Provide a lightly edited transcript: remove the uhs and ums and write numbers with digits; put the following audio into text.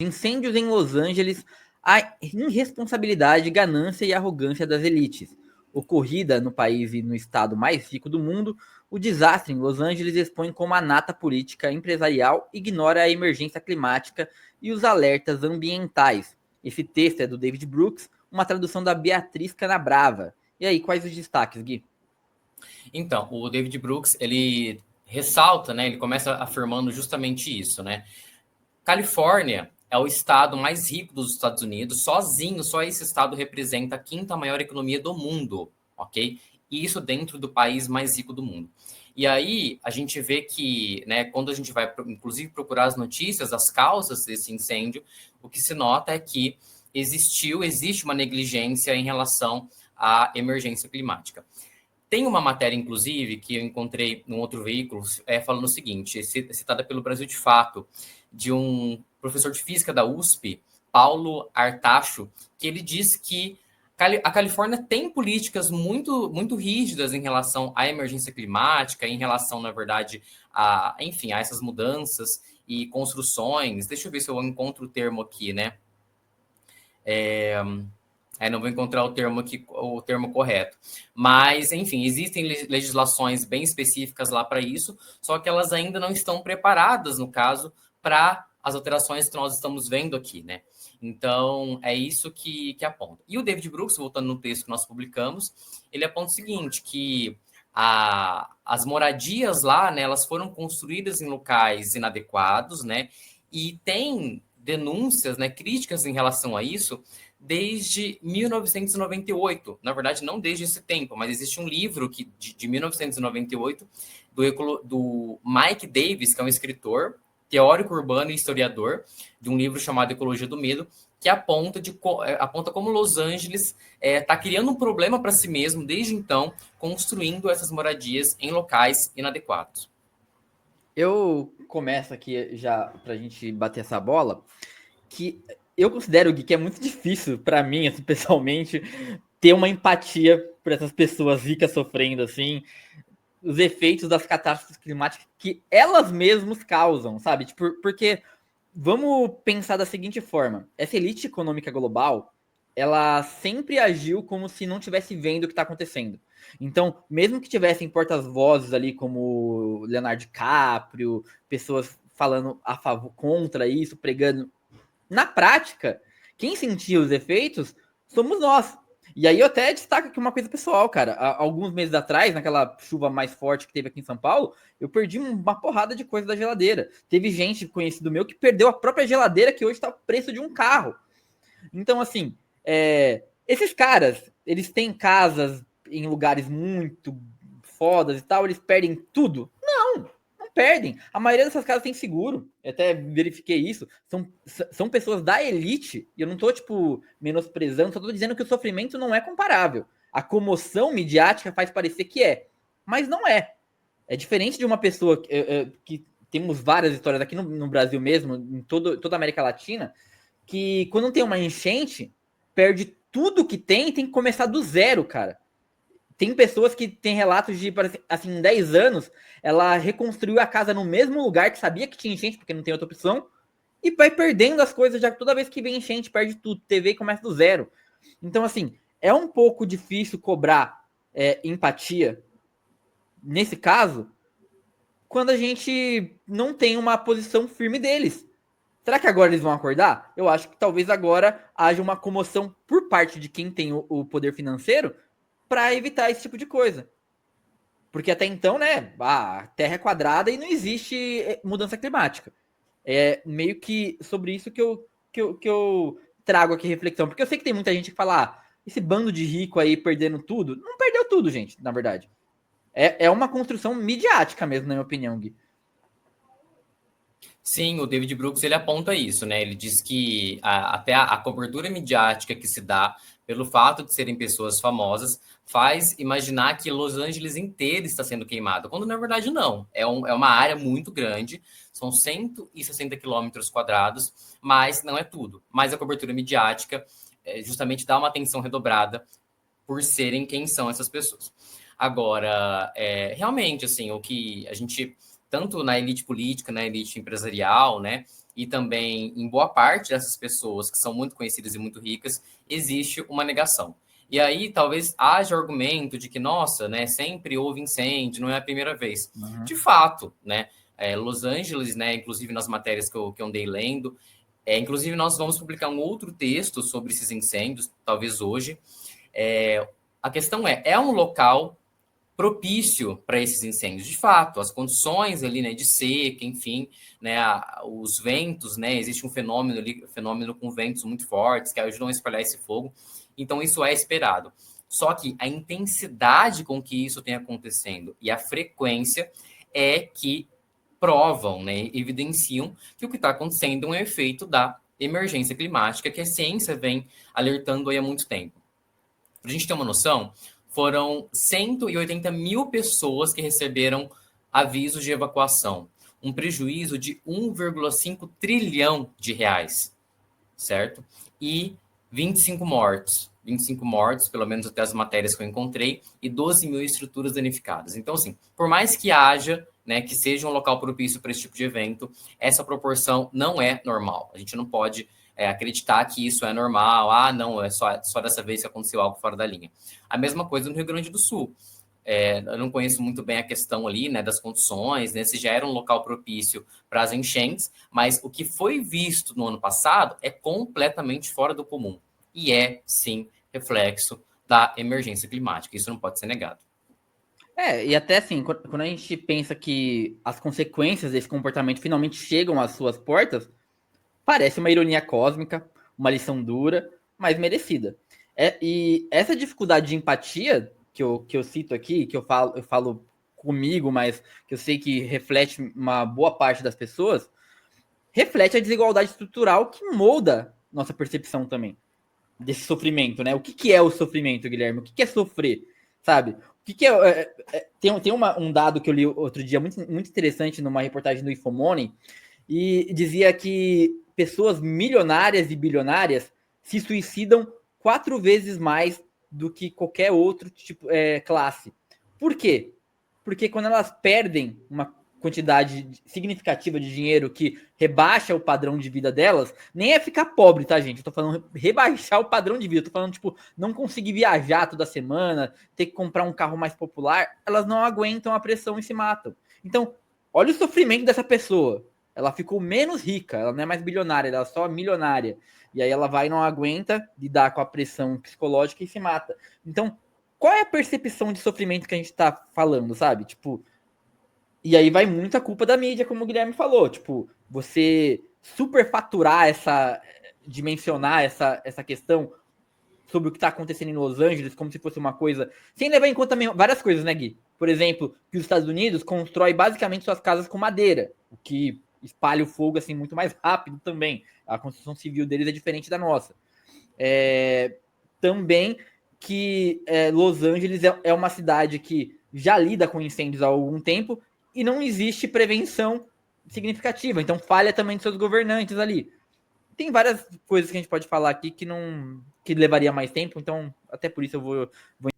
Incêndios em Los Angeles, a irresponsabilidade, ganância e arrogância das elites. Ocorrida no país e no estado mais rico do mundo, o desastre em Los Angeles expõe como a nata política empresarial ignora a emergência climática e os alertas ambientais. Esse texto é do David Brooks, uma tradução da Beatriz Canabrava. E aí, quais os destaques, Gui? Então, o David Brooks, ele ressalta, né? Ele começa afirmando justamente isso, né? Califórnia é o estado mais rico dos Estados Unidos, sozinho, só esse estado representa a quinta maior economia do mundo, ok? E isso dentro do país mais rico do mundo. E aí a gente vê que, né, quando a gente vai, inclusive, procurar as notícias, as causas desse incêndio, o que se nota é que existe uma negligência em relação à emergência climática. Tem uma matéria, inclusive, que eu encontrei num outro veículo, falando o seguinte, citada pelo Brasil de Fato, de um professor de física da USP, Paulo Artacho, que ele diz que a Califórnia tem políticas muito, muito rígidas em relação à emergência climática, em relação, na verdade, a essas mudanças e construções. Deixa eu ver se eu encontro o termo aqui, né? Não vou encontrar o termo correto. Mas, enfim, existem legislações bem específicas lá para isso, só que elas ainda não estão preparadas, no caso, para as alterações que nós estamos vendo aqui, né? Então, é isso que aponta. E o David Brooks, voltando no texto que nós publicamos, ele aponta o seguinte, que as moradias lá, né, elas foram construídas em locais inadequados, né? E tem denúncias, né, críticas em relação a isso, desde 1998. Na verdade, não desde esse tempo, mas existe um livro de 1998 do Mike Davis, que é um escritor, teórico urbano e historiador, de um livro chamado Ecologia do Medo, que aponta como Los Angeles está criando um problema para si mesmo desde então, construindo essas moradias em locais inadequados. Eu começo aqui já pra gente bater essa bola, que eu considero, Gui, que é muito difícil para mim, assim, pessoalmente, ter uma empatia por essas pessoas ricas sofrendo, assim, os efeitos das catástrofes climáticas que elas mesmas causam, sabe? Tipo, porque vamos pensar da seguinte forma: essa elite econômica global, ela sempre agiu como se não tivesse vendo o que está acontecendo. Então, mesmo que tivessem portas-vozes ali como Leonardo DiCaprio, pessoas falando a favor, contra isso, pregando, na prática, quem sentia os efeitos somos nós. E aí eu até destaco aqui uma coisa pessoal, cara. Alguns meses atrás, naquela chuva mais forte que teve aqui em São Paulo, eu perdi uma porrada de coisa da geladeira. Teve gente conhecido meu que perdeu a própria geladeira, que hoje está o preço de um carro. Então, assim, esses caras, eles têm casas em lugares muito fodas e tal, eles perdem tudo? Não perdem. A maioria dessas casas tem seguro. Eu até verifiquei isso. São pessoas da elite. E eu não tô, tipo, menosprezando, só tô dizendo que o sofrimento não é comparável. A comoção midiática faz parecer que é. Mas não é. É diferente de uma pessoa que temos várias histórias aqui no Brasil mesmo, em toda a América Latina, que quando tem uma enchente, perde tudo que tem que começar do zero, cara. Tem pessoas que têm relatos de, assim, em 10 anos, ela reconstruiu a casa no mesmo lugar que sabia que tinha enchente, porque não tem outra opção, e vai perdendo as coisas, já que toda vez que vem enchente, perde tudo, TV começa do zero. Então, assim, é um pouco difícil cobrar empatia, nesse caso, quando a gente não tem uma posição firme deles. Será que agora eles vão acordar? Eu acho que talvez agora haja uma comoção por parte de quem tem o poder financeiro para evitar esse tipo de coisa. Porque até então, né, a Terra é quadrada e não existe mudança climática. É meio que sobre isso que eu trago aqui reflexão. Porque eu sei que tem muita gente que fala, esse bando de rico aí perdendo tudo. Não perdeu tudo, gente, na verdade. É uma construção midiática mesmo, na minha opinião, Gui. Sim, o David Brooks ele aponta isso, né? Ele diz que até a cobertura midiática que se dá pelo fato de serem pessoas famosas faz imaginar que Los Angeles inteira está sendo queimada, quando na verdade não. É uma área muito grande, são 160 quilômetros quadrados, mas não é tudo. Mas a cobertura midiática justamente dá uma atenção redobrada por serem quem são essas pessoas. Agora, realmente, assim, o que a gente tanto na elite política, na elite empresarial, né, e também em boa parte dessas pessoas que são muito conhecidas e muito ricas, existe uma negação. E aí talvez haja argumento de que, nossa, né, sempre houve incêndio, não é a primeira vez. Uhum. De fato, né, Los Angeles, né, inclusive nas matérias que eu andei lendo, inclusive nós vamos publicar um outro texto sobre esses incêndios, talvez hoje. A questão é um local propício para esses incêndios. De fato, as condições ali, né, de seca, enfim, né, os ventos, né, existe um fenômeno ali, fenômeno com ventos muito fortes que ajudam a espalhar esse fogo. Então, isso é esperado. Só que a intensidade com que isso tem acontecendo e a frequência é que provam, né, evidenciam que o que está acontecendo é um efeito da emergência climática que a ciência vem alertando aí há muito tempo. Para a gente ter uma noção, foram 180 mil pessoas que receberam avisos de evacuação, um prejuízo de 1,5 trilhão de reais, certo? E 25 mortos. 25 mortos, pelo menos até as matérias que eu encontrei, e 12 mil estruturas danificadas. Então, assim, por mais que haja, né, que seja um local propício para esse tipo de evento, essa proporção não é normal. A gente não pode acreditar que isso é normal. Ah, não, é só dessa vez que aconteceu algo fora da linha. A mesma coisa no Rio Grande do Sul. Eu não conheço muito bem a questão ali, né, das condições, né, se já era um local propício para as enchentes, mas o que foi visto no ano passado é completamente fora do comum. E é, sim, reflexo da emergência climática. Isso não pode ser negado. E até assim, quando a gente pensa que as consequências desse comportamento finalmente chegam às suas portas, parece uma ironia cósmica, uma lição dura, mas merecida. E essa dificuldade de empatia que eu cito aqui, que eu falo comigo, mas que eu sei que reflete uma boa parte das pessoas, reflete a desigualdade estrutural que molda nossa percepção também desse sofrimento, né? O que é o sofrimento, Guilherme? O que é sofrer, sabe? O que é... Tem um dado que eu li outro dia muito, muito interessante numa reportagem do Infomoney, e dizia que pessoas milionárias e bilionárias se suicidam 4 vezes mais do que qualquer outro tipo classe. Por quê? Porque quando elas perdem uma quantidade significativa de dinheiro que rebaixa o padrão de vida delas, nem é ficar pobre, tá, gente? Eu tô falando rebaixar o padrão de vida. Eu tô falando, tipo, não conseguir viajar toda semana, ter que comprar um carro mais popular. Elas não aguentam a pressão e se matam. Então, olha o sofrimento dessa pessoa. Ela ficou menos rica, ela não é mais bilionária, ela é só milionária. E aí ela vai e não aguenta lidar com a pressão psicológica e se mata. Então, qual é a percepção de sofrimento que a gente tá falando, sabe? Tipo, e aí vai muita culpa da mídia, como o Guilherme falou. Tipo, você superfaturar dimensionar essa questão sobre o que está acontecendo em Los Angeles, como se fosse uma coisa, sem levar em conta também várias coisas, né, Gui? Por exemplo, que os Estados Unidos constrói basicamente suas casas com madeira, o que espalha o fogo assim muito mais rápido também. A construção civil deles é diferente da nossa. Também que Los Angeles é uma cidade que já lida com incêndios há algum tempo e não existe prevenção significativa. Então falha também de seus governantes ali. Tem várias coisas que a gente pode falar aqui que não que levaria mais tempo, então até por isso eu vou